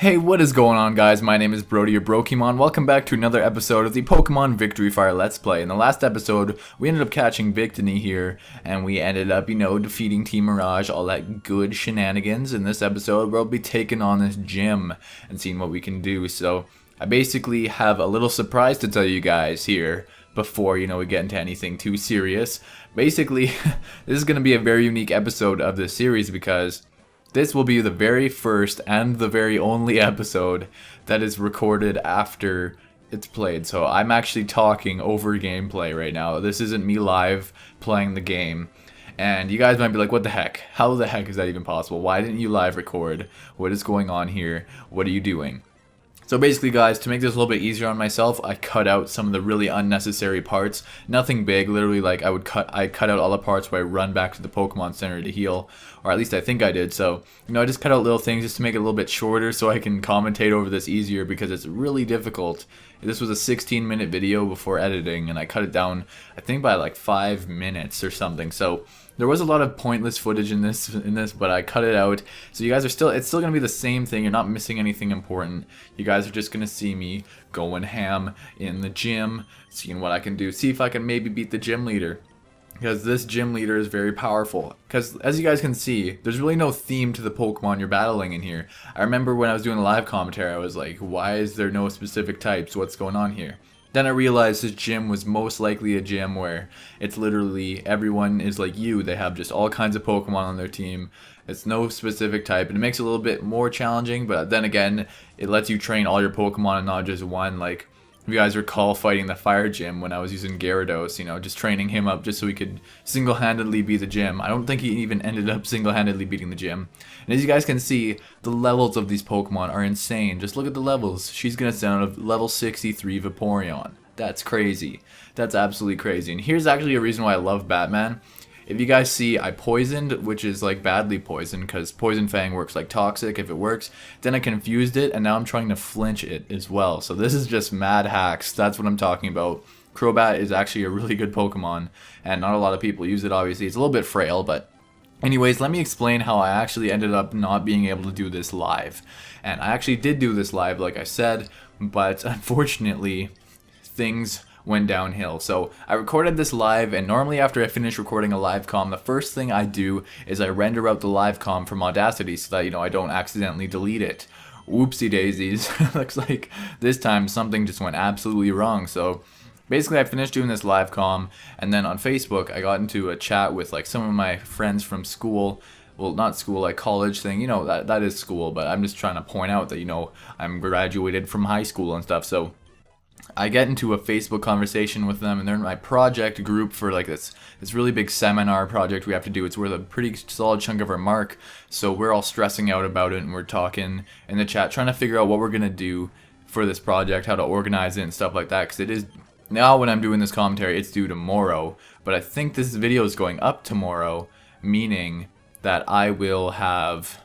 Hey, what is going on, guys? My name is Brody, your Brokemon. Welcome back to another episode of the Pokemon Victory Fire Let's Play. In the last episode, we ended up catching Victini here, and we ended up, defeating Team Mirage, all that good shenanigans. In this episode, we'll be taking on this gym and seeing what we can do. So, I basically have a little surprise to tell you guys here before, we get into anything too serious. Basically, this is going to be a very unique episode of this series because this will be the very first and the very only episode that is recorded after it's played. So I'm actually talking over gameplay right now. This isn't me live playing the game. And you guys might be like, what the heck? How the heck is that even possible? Why didn't you live record? What is going on here? What are you doing? So basically, guys, to make this a little bit easier on myself, I cut out some of the really unnecessary parts. Nothing big, literally like I cut out all the parts where I run back to the Pokemon Center to heal, or at least I think I did. So, I just cut out little things just to make it a little bit shorter so I can commentate over this easier because it's really difficult. This was a 16-minute video before editing, and I cut it down, I think, by like 5 minutes or something. So there was a lot of pointless footage in this, but I cut it out. So you guys are it's still gonna be the same thing. You're not missing anything important. You guys are just gonna see me going ham in the gym, seeing what I can do, see if I can maybe beat the gym leader. Because this gym leader is very powerful. Because as you guys can see, there's really no theme to the Pokemon you're battling in here. I remember when I was doing the live commentary, I was like, why is there no specific types? What's going on here? Then I realized this gym was most likely a gym where it's literally everyone is like you. They have just all kinds of Pokemon on their team. It's no specific type, and it makes it a little bit more challenging, but then again, it lets you train all your Pokemon and not just one. Like, if you guys recall fighting the fire gym when I was using Gyarados, just training him up just so he could single-handedly beat the gym. I don't think he even ended up single-handedly beating the gym. And as you guys can see, the levels of these Pokemon are insane. Just look at the levels. She's gonna sound of level 63 Vaporeon. That's crazy. That's absolutely crazy. And here's actually a reason why I love Batman. If you guys see, I poisoned, which is like badly poisoned, because Poison Fang works like toxic if it works. Then I confused it, and now I'm trying to flinch it as well. So this is just mad hacks. That's what I'm talking about. Crobat is actually a really good Pokemon, and not a lot of people use it, obviously. It's a little bit frail, but anyways, let me explain how I actually ended up not being able to do this live. And I actually did do this live, like I said, but unfortunately, things went downhill. So I recorded this live, and normally after I finish recording a live comm, the first thing I do is I render out the live comm from Audacity so that I don't accidentally delete it. Whoopsie daisies. Looks like this time something just went absolutely wrong. So basically I finished doing this live comm, and then on Facebook I got into a chat with like some of my friends from school. Well, not school, like college thing, that is school, but I'm just trying to point out that I'm graduated from high school and stuff. So I get into a Facebook conversation with them, and they're in my project group for like this really big seminar project we have to do. It's worth a pretty solid chunk of our mark, so we're all stressing out about it, and we're talking in the chat, trying to figure out what we're gonna do for this project, how to organize it and stuff like that. Because it is now, when I'm doing this commentary, it's due tomorrow, but I think this video is going up tomorrow, meaning that I will have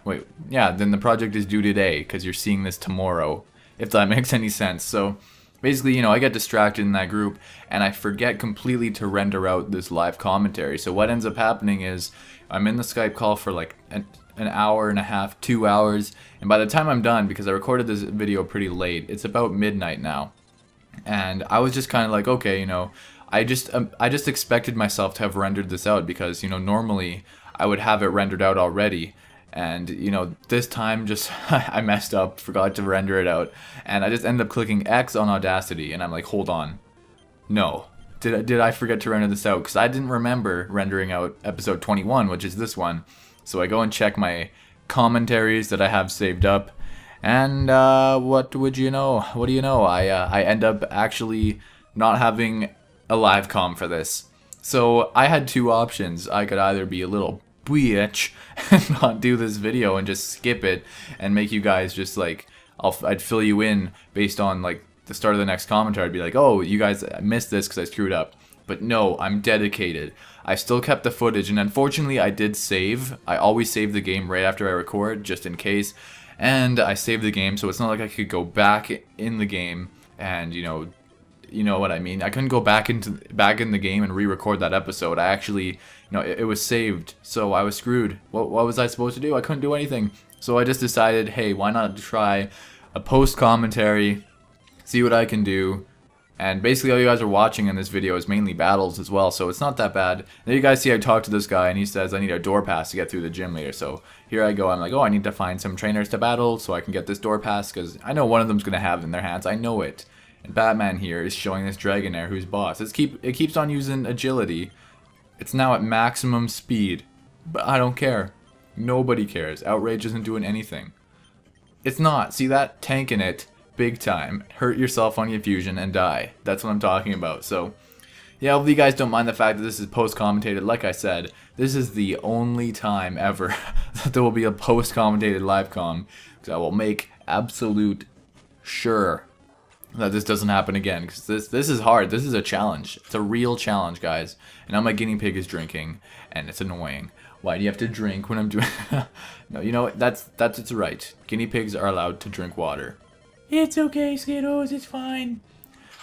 wait, yeah, then the project is due today because you're seeing this tomorrow, if that makes any sense. So basically, I get distracted in that group, and I forget completely to render out this live commentary. So what ends up happening is I'm in the Skype call for like an hour and a half, 2 hours, and by the time I'm done, because I recorded this video pretty late, it's about midnight now, and I was just kind of like, okay, I just expected myself to have rendered this out because, normally I would have it rendered out already. And, this time just, I messed up, forgot to render it out. And I just ended up clicking X on Audacity, and I'm like, hold on. No. Did I forget to render this out? Because I didn't remember rendering out episode 21, which is this one. So I go and check my commentaries that I have saved up. And, what do you know? I end up actually not having a live comm for this. So I had two options. I could either be a little bitch and not do this video and just skip it and make you guys just like I'd fill you in based on like the start of the next commentary. I'd be like, oh, you guys missed this because I screwed up. But no, I'm dedicated. I still kept the footage, and unfortunately I did save. I always save the game right after I record just in case, and I saved the game, so it's not like I could go back in the game and you know what I mean. I couldn't go back in the game and re-record that episode. I actually, it was saved, so I was screwed. What was I supposed to do? I couldn't do anything. So I just decided, hey, why not try a post commentary, see what I can do. And basically all you guys are watching in this video is mainly battles as well, so it's not that bad. There you guys see I talked to this guy and he says I need a door pass to get through the gym leader. So here I go, I'm like, oh, I need to find some trainers to battle so I can get this door pass, because I know one of them's going to have it in their hands. I know it. And Batman here is showing this Dragonair who's boss. It keeps on using agility. It's now at maximum speed. But I don't care. Nobody cares. Outrage isn't doing anything. It's not. See that? Tanking it. Big time. Hurt yourself on your fusion and die. That's what I'm talking about. So, yeah, hopefully you guys don't mind the fact that this is post-commentated. Like I said, this is the only time ever that there will be a post-commentated live comm. Because I will make absolute sure that this doesn't happen again. Because this is hard. This is a challenge. It's a real challenge, guys. And now my guinea pig is drinking, and it's annoying. Why do you have to drink when I'm doing... No, you know what? That's it's right. Guinea pigs are allowed to drink water. It's okay, Skittles, it's fine.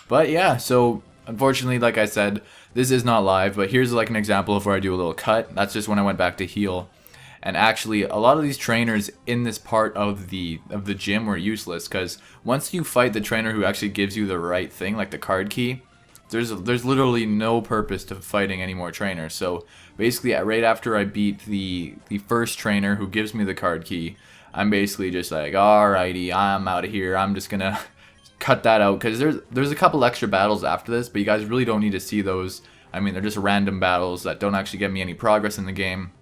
But yeah, so unfortunately, like I said, this is not live, but here's like an example of where I do a little cut. That's just when I went back to heal. And actually, a lot of these trainers in this part of the gym were useless, because once you fight the trainer who actually gives you the right thing, like the card key, there's literally no purpose to fighting any more trainers. So basically, right after I beat the first trainer who gives me the card key, I'm basically just like, alrighty, I'm out of here. I'm just gonna cut that out, because there's a couple extra battles after this, but you guys really don't need to see those. I mean, they're just random battles that don't actually get me any progress in the game.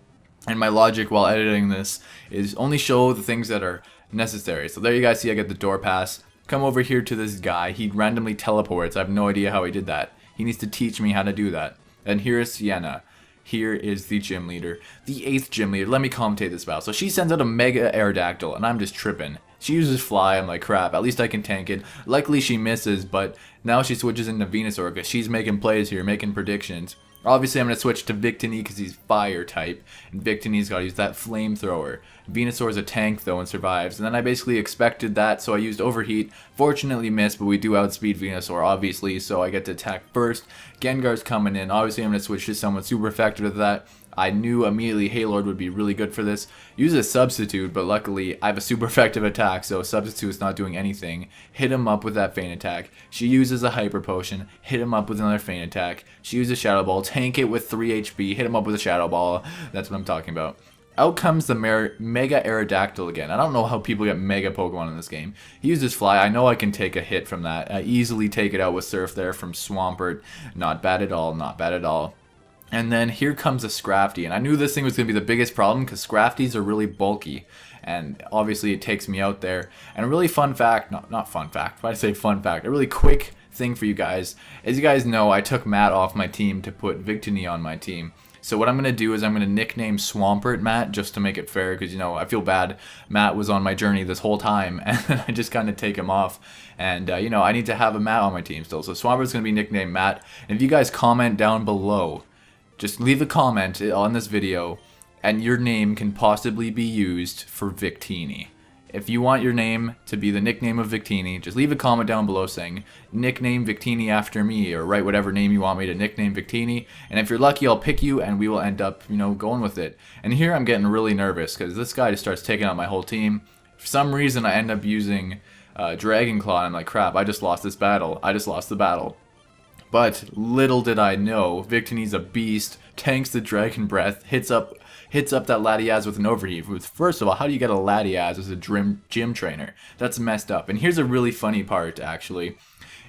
And my logic while editing this is only show the things that are necessary. So there you guys see I get the door pass. Come over here to this guy. He randomly teleports. I have no idea how he did that. He needs to teach me how to do that. And here is Sienna. Here is the gym leader, the 8th gym leader. Let me commentate this battle. So she sends out a Mega Aerodactyl, and I'm just tripping. She uses Fly. I'm like, crap, at least I can tank it. Luckily she misses, but now she switches into Venusaur because she's making plays here, making predictions. Obviously I'm going to switch to Victini because he's fire type, and Victini's got to use that flamethrower. Venusaur's a tank though and survives, and then I basically expected that, so I used Overheat. Fortunately missed, but we do outspeed Venusaur obviously, so I get to attack first. Gengar's coming in. Obviously I'm going to switch to someone super effective with that. I knew immediately Haylord would be really good for this. Use a substitute, but luckily I have a super effective attack, so substitute is not doing anything. Hit him up with that feint attack. She uses a hyper potion. Hit him up with another feint attack. She uses Shadow Ball. Tank it with 3 HP. Hit him up with a Shadow Ball. That's what I'm talking about. Out comes the Mega Aerodactyl again. I don't know how people get Mega Pokemon in this game. He uses Fly. I know I can take a hit from that. I easily take it out with Surf there from Swampert. Not bad at all. Not bad at all. And then here comes a Scrafty, and I knew this thing was going to be the biggest problem because Scrafties are really bulky, and obviously it takes me out there. And a really fun fact, not fun fact, why I say fun fact, a really quick thing for you guys, as you guys know, I took Matt off my team to put Victini on my team. So what I'm going to do is I'm going to nickname Swampert Matt just to make it fair, because, you know, I feel bad. Matt was on my journey this whole time, and I just kind of take him off. And, you know, I need to have a Matt on my team still. So Swampert's going to be nicknamed Matt. And if you guys comment down below, just leave a comment on this video, and your name can possibly be used for Victini. If you want your name to be the nickname of Victini, just leave a comment down below saying, nickname Victini after me, or write whatever name you want me to nickname Victini. And if you're lucky, I'll pick you, and we will end up, you know, going with it. And here I'm getting really nervous, because this guy just starts taking out my whole team. For some reason, I end up using Dragon Claw, and I'm like, crap, I just lost this battle. I just lost the battle. But little did I know, Victini's a beast, tanks the Dragon Breath, hits up that Latias with an Overheat. First of all, how do you get a Latias as a gym trainer? That's messed up. And here's a really funny part, actually.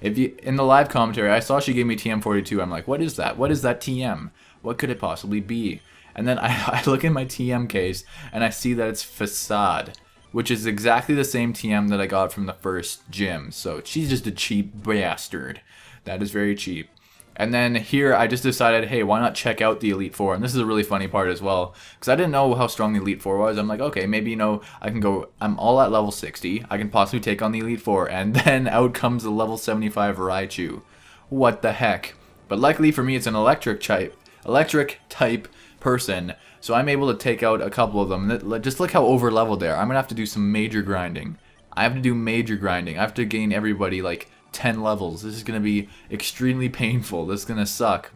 In the live commentary, I saw she gave me TM42. I'm like, what is that? What is that TM? What could it possibly be? And then I look in my TM case, and I see that it's Facade, which is exactly the same TM that I got from the first gym. So she's just a cheap bastard. That is very cheap. And then here I just decided, hey, why not check out the Elite Four? And this is a really funny part as well, because I didn't know how strong the Elite Four was. I'm like, okay, maybe, you know, I can go, I'm all at level 60. I can possibly take on the Elite Four. And then out comes the level 75 Raichu. What the heck? But luckily for me, it's an electric type person. So I'm able to take out a couple of them. Just look how over leveled they are. I'm going to have to do some major grinding. I have to do major grinding. I have to gain everybody like 10 levels. This is going to be extremely painful. This is going to suck.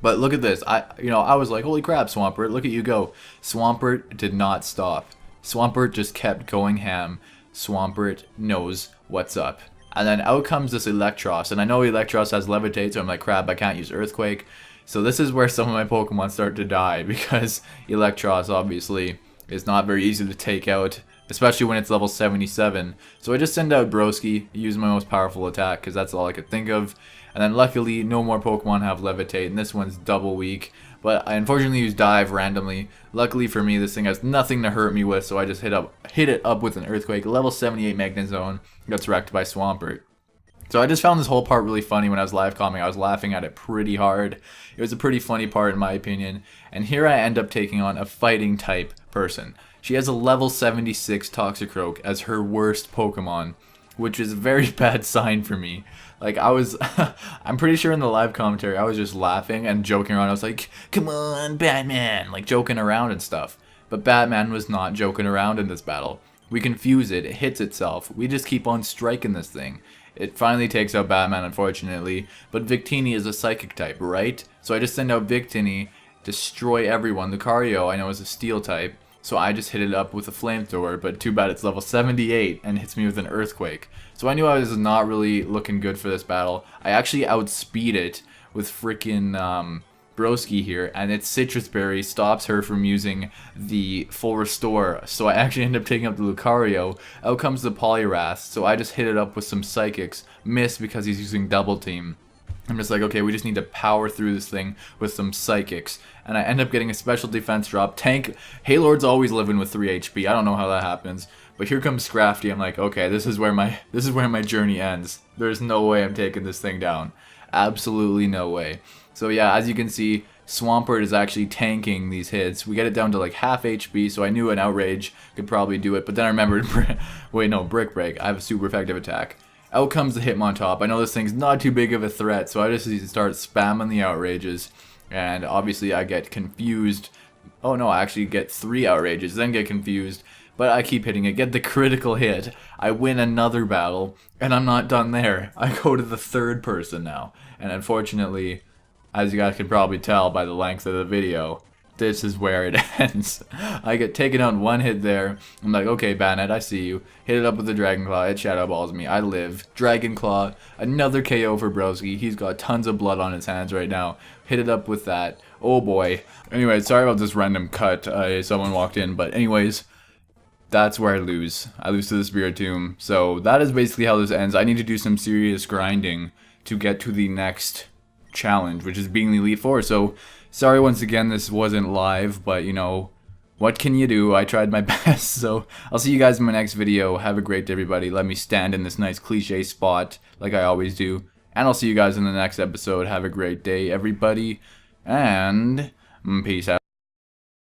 But look at this. I was like, holy crap, Swampert, look at you go. Swampert did not stop. Swampert just kept going ham. Swampert knows what's up. And then out comes this Electros, and I know Electros has Levitate, so I'm like, crap, I can't use Earthquake. So this is where some of my Pokemon start to die, because Electros obviously is not very easy to take out, especially when it's level 77. So I just send out Broski, use my most powerful attack, because that's all I could think of. And then luckily, no more Pokemon have Levitate, and this one's double weak. But I unfortunately used Dive randomly. Luckily for me, this thing has nothing to hurt me with, so I just hit it up with an Earthquake. Level 78 Magnezone gets wrecked by Swampert. So I just found this whole part really funny when I was live commenting. I was laughing at it pretty hard. It was a pretty funny part in my opinion. And here I end up taking on a fighting type person. She has a level 76 Toxicroak as her worst Pokemon, which is a very bad sign for me. Like, I'm pretty sure in the live commentary, I was just laughing and joking around. I was like, come on, Batman, like joking around and stuff. But Batman was not joking around in this battle. We confuse it, it hits itself. We just keep on striking this thing. It finally takes out Batman, unfortunately. But Victini is a psychic type, right? So I just send out Victini, destroy everyone. Lucario, I know, is a steel type. So I just hit it up with a flamethrower, but too bad it's level 78 and hits me with an earthquake. So I knew I was not really looking good for this battle. I actually outspeed it with freaking Broski here, and its Citrus Berry stops her from using the full restore. So I actually end up taking up the Lucario. Out comes the Poliwrath, so I just hit it up with some Psychics. Miss because he's using Double Team. I'm just like, okay, we just need to power through this thing with some Psychics. And I end up getting a special defense drop. Haylord's always living with 3 HP. I don't know how that happens. But here comes Scrafty. I'm like, okay, this is where my journey ends. There's no way I'm taking this thing down. Absolutely no way. So yeah, as you can see, Swampert is actually tanking these hits. We get it down to like half HP, so I knew an Outrage could probably do it. But then I remembered, wait, no, Brick Break. I have a super effective attack. Out comes the Hitmontop. I know this thing's not too big of a threat, so I just need to start spamming the Outrages. And obviously I get confused. Oh no, I actually get 3 Outrages, then get confused. But I keep hitting it, get the critical hit. I win another battle, and I'm not done there. I go to the 3rd person now. And unfortunately, as you guys can probably tell by the length of the video, this is where it ends. I get taken out in 1 hit there. I'm like, okay, Bannet, I see you. Hit it up with the Dragon Claw. It Shadow Balls me. I live. Dragon Claw. Another KO for Broski. He's got tons of blood on his hands right now. Hit it up with that. Oh boy. Anyway, sorry about this random cut. Someone walked in. But anyways, that's where I lose. I lose to the Spiritomb. So that is basically how this ends. I need to do some serious grinding to get to the next challenge, which is being the Elite Four. So sorry once again this wasn't live, but you know, what can you do? I tried my best. So I'll see you guys in my next video. Have a great day, everybody. Let me stand in this nice cliche spot like I always do, and I'll see you guys in the next episode. Have a great day, everybody, and peace out.